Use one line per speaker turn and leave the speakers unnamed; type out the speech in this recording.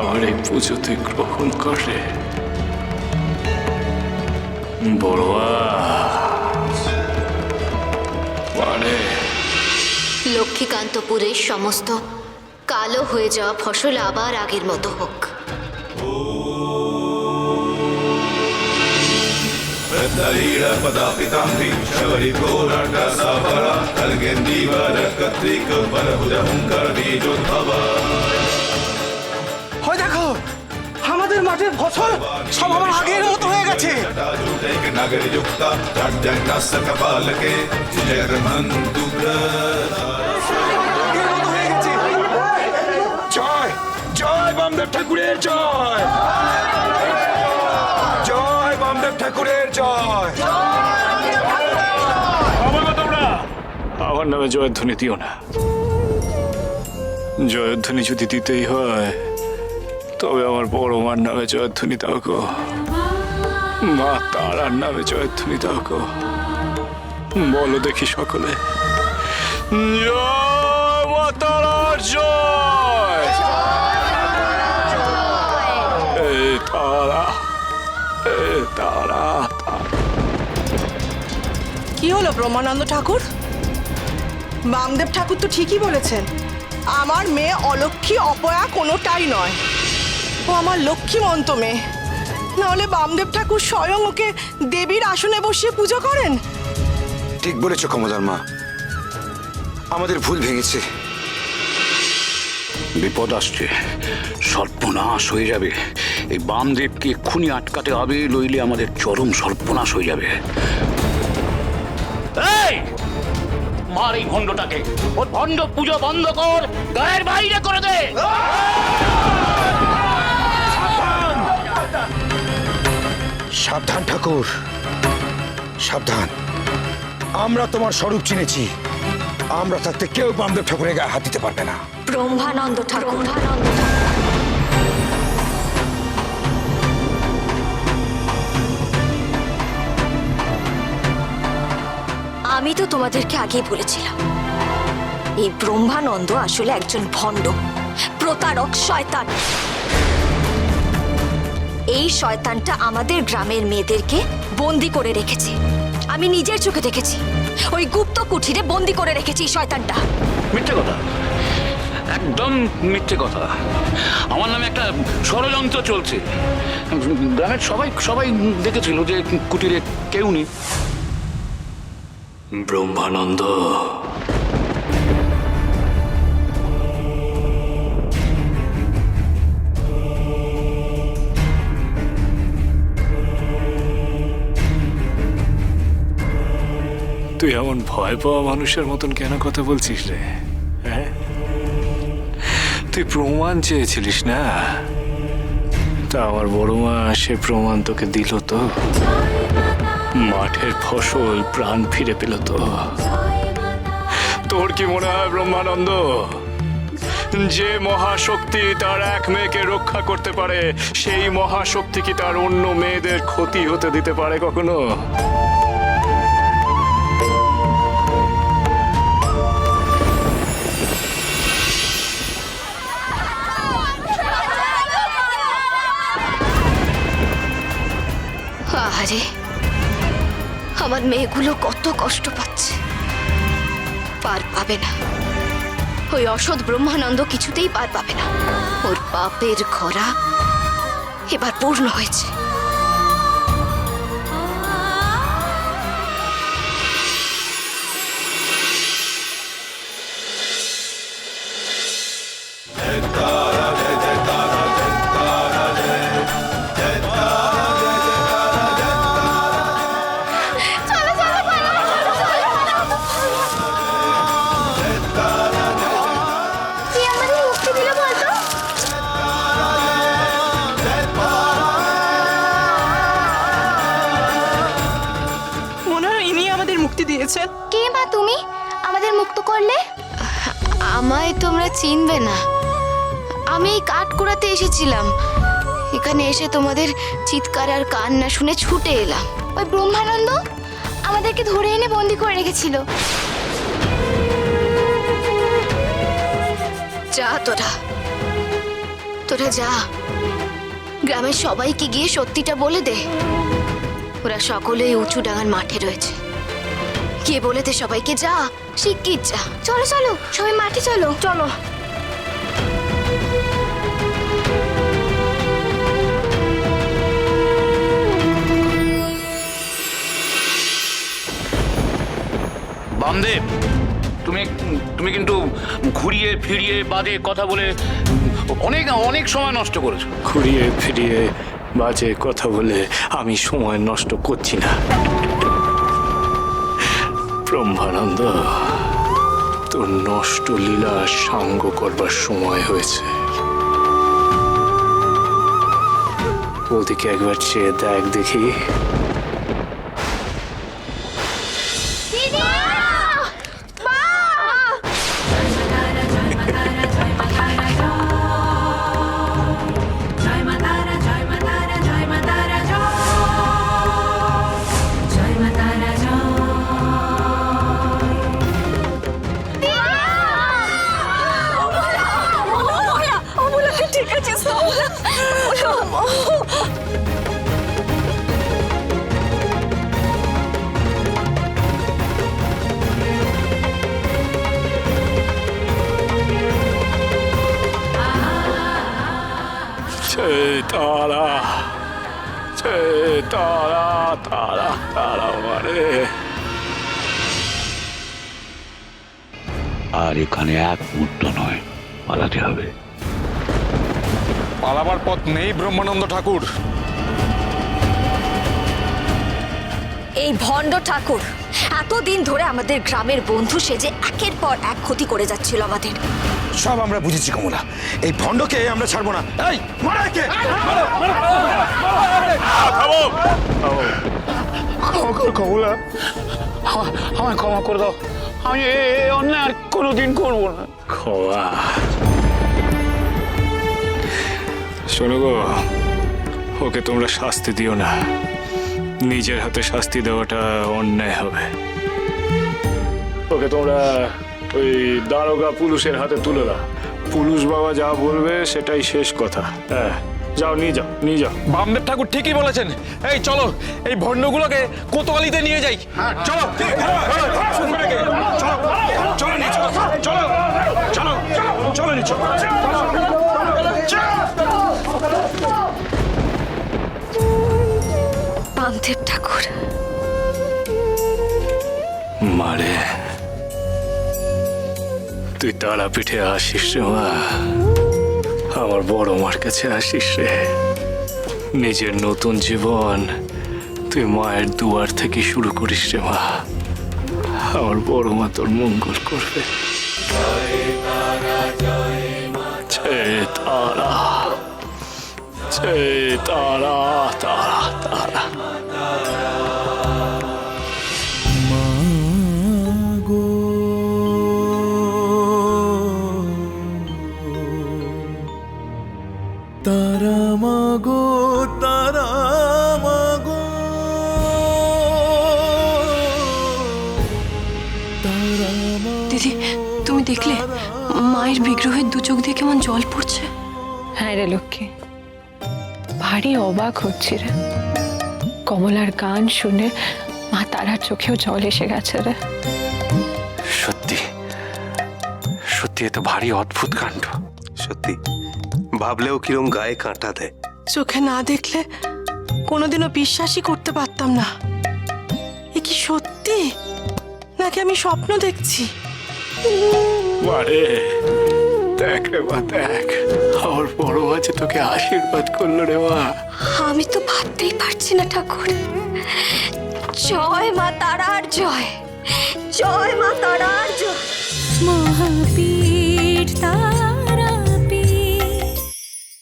আমার এই পুজোতে গ্রহণ করে। বড়ুয়া মানে
লক্ষ্মীকান্তপুরের সমস্ত কালো হয়ে যাওয়া ফসল আবার আগের মতো হোক।
হয় দেখো আমাদের মাঠের ফসল সব আবার আগের মতো হয়ে গেছে।
জয় জয় বামদেব ঠাকুরের জয়, জয় বামদেব ঠাকুরের জয়।
তোমরা আমার নামে জয়ধ্বনি দিও না। জয়ধ্বনি যদি দিতেই হয় তবে আমার বড় মার নামে জয়ধ্বনি দাও গো, মা তারার নামে জয়ধ্বনি দাও গো। বলো দেখি সকলে, জয় মা তারার জয়। এই তারা, এই তারা।
কি হলো ব্রহ্মানন্দ ঠাকুর? বামদেব ঠাকুর তো ঠিকই বলেছেন, আমার মেয়ে অলক্ষ্মী অপয়া কোনোটাই নয়, ও আমার লক্ষ্মীমন্ত মেয়ে। নাহলে বামদেব ঠাকুর স্বয়ং ওকে দেবীর আসনে বসিয়ে পুজো করেন।
ঠিক বলেছ কমলার মা, আমাদের ভুল ভেঙেছে।
বিপদ আসছে, সর্বনাশ হয়ে যাবে। এই বামদেবকে এক্ষুনি আটকাতে হবে, লইলে আমাদের চরম সর্বনাশ হয়ে যাবে। এই মার এই ভণ্ডটাকে, ওর ভণ্ড পুজো বন্ধ কর, গায়ের বাইরে করে দে।
সাবধান ঠাকুর, সাবধান। আমরা তোমার স্বরূপ চিনেছি, আমরা থাকতে কেউ বামদেব ঠাকুরের গায়ে হাত দিতে পারবে না।
ব্রহ্মানন্দ ঠাকুর, আমি তো তোমাদেরকে আগেই বলেছিলাম এই ব্রহ্মানন্দ আসলে একজন ভণ্ড, প্রতারক, শয়তান। এই শয়তানটা আমাদের গ্রামের মেয়েদেরকে বন্দি করে রেখেছে। আমি নিজের চোখে দেখেছি, ওই গুপ্ত কুঠিরে বন্দি করে রেখেছি এই শয়তানটা।
মিথ্যে কথা, একদম মিথ্যে কথা। আমার নামে একটা ষড়যন্ত্র চলছে। গ্রামের সবাই সবাই দেখেছিল যে কুটিরে কেউ নেই।
ব্রহ্মানন্দ, তুই এমন ভয় পাওয়া মানুষের মতন কেন কথা বলছিস রে? হ্যাঁ, তুই প্রমাণ চেয়েছিলিস না? তা আমার বড় মা সে প্রমাণ তোকে দিল তো। মাঠের ফসল প্রাণ ফিরে পেল তো। তোর কি মনে হয় ব্রহ্মানন্দ, যে মহাশক্তি তার এক মেয়েকে রক্ষা করতে পারে, সেই মহাশক্তি কি তার অন্য মেয়েদের ক্ষতি হতে দিতে পারে কখনো?
আরে আমার মেয়েগুলো কত কষ্ট পাচ্ছে, পার পাবে না। ওই অসৎ ব্রহ্মানন্দ কিছুতেই পার পাবে না। ওর পাপের খরা এবার পূর্ণ হয়েছে।
দিয়েছেন।
কে মা তুমি, আমাদের মুক্ত করলে? আমায় তোমরা চিনবে না, আমি এই কাঠ কুড়াতে এসেছিলাম। এখানে এসে তোমাদের চিৎকার আর কান্না শুনে ছুটে এলাম। ওই ব্রহ্মানন্দ আমাদেরকে ধরে এনে বন্দি করে রেখেছিল। যা তোরা তোরা যা, গ্রামের সবাইকে গিয়ে সত্যিটা বলে দে। ওরা সকলেই উঁচু ডাঙার মাঠে রয়েছে। গিয়ে বলে দে সবাইকে, যা শিগগির যা। চলো চলো সবাই মাঠে চলো চলো।
বামদেব, তুমি তুমি কিন্তু ঘুরিয়ে ফিরিয়ে বাজে কথা বলে অনেক অনেক সময় নষ্ট করেছো।
ঘুরিয়ে ফিরিয়ে বাজে কথা বলে আমি সময় নষ্ট করছি না। ব্রহ্মানন্দ, তোর নষ্ট লীলা সাঙ্গ করবার সময় হয়েছে। ওদিকে একবার চেয়ে দেখ দেখি।
ঠিক আছে
তারা তারা তারা তারা মানে
আর এখানে এক মুহূর্ত নয়, পালাতে হবে।
পালাবার পথ নেই ব্রহ্মানন্দ ঠাকুর।
এই ভণ্ড ঠাকুর এতদিন ধরে আমাদের গ্রামের বন্ধু সেজে একের পর এক ক্ষতি করে যাচ্ছিল আমাদের।
সব আমরা বুঝেছি কমলা, এই ভণ্ডকে আমরা ছাড়বো না। এই মারা একে!
কমলা,
আমায় ক্ষমা করে দাও, আমি এই অন্যায় আর কোনোদিন করবো না।
খোয়া শোনো গো, ওকে তোমরা শাস্তি দিও না। নিজের হাতে শাস্তি দেওয়াটা অন্যায় হবে। ওকে তোমরা ওই দারোগা পুলিশের হাতে তুলে দাও। পুলিশ বাবা যা বলবে সেটাই শেষ কথা। হ্যাঁ, যাও নিয়ে যাও নিয়ে যাও।
বামদেব ঠাকুর ঠিকই বলেছেন। এই চলো, এই ভণ্ডগুলোকে কোতোয়ালিতে নিয়ে যাই। চলো
চলো নিচে, চলো চলো চলো নিচে।
বামদেব ঠাকুর,
মারে, তুই তারাপীঠে আসিস রে মা, আমার বড় মার কাছে আসিস রে। নিজের নতুন জীবন তুই মায়ের দুয়ার থেকে শুরু করিস রে মা। আমার বড় মা তোর মঙ্গল করবে। জয় তারা, জয় তারা, তারা তারা।
তারা মাগো, তারা মাগো,
দিদি তুমি দেখলে মায়ের বিগ্রহের দু চোখ দিয়ে কেমন জল পড়ছে?
হ্যাঁ রে লক্ষ্মী, ভারী অবাক হচ্ছি রে। কমলার গান শুনে মা তারার চোখেও জল এসে গেছে রে।
সত্যি সত্যি, এ তো ভারী অদ্ভুত কাণ্ড।
সত্যি ভাবলেও কিরম গায়ে কাঁটা দেয়।
চোখে না দেখলে কোনোদিনও বিশ্বাসই করতে পারতাম না। এ কি সত্যি নাকি আমি স্বপ্ন দেখছি?
মারে, দেখ রে মা, দেখ আমার বড় মা যে তোকে আশীর্বাদ করলো রে মা।
আমি তো ভাবতেই পারছি না ঠাকুর। জয় মা তারার জয়, জয় মা তারার জয়।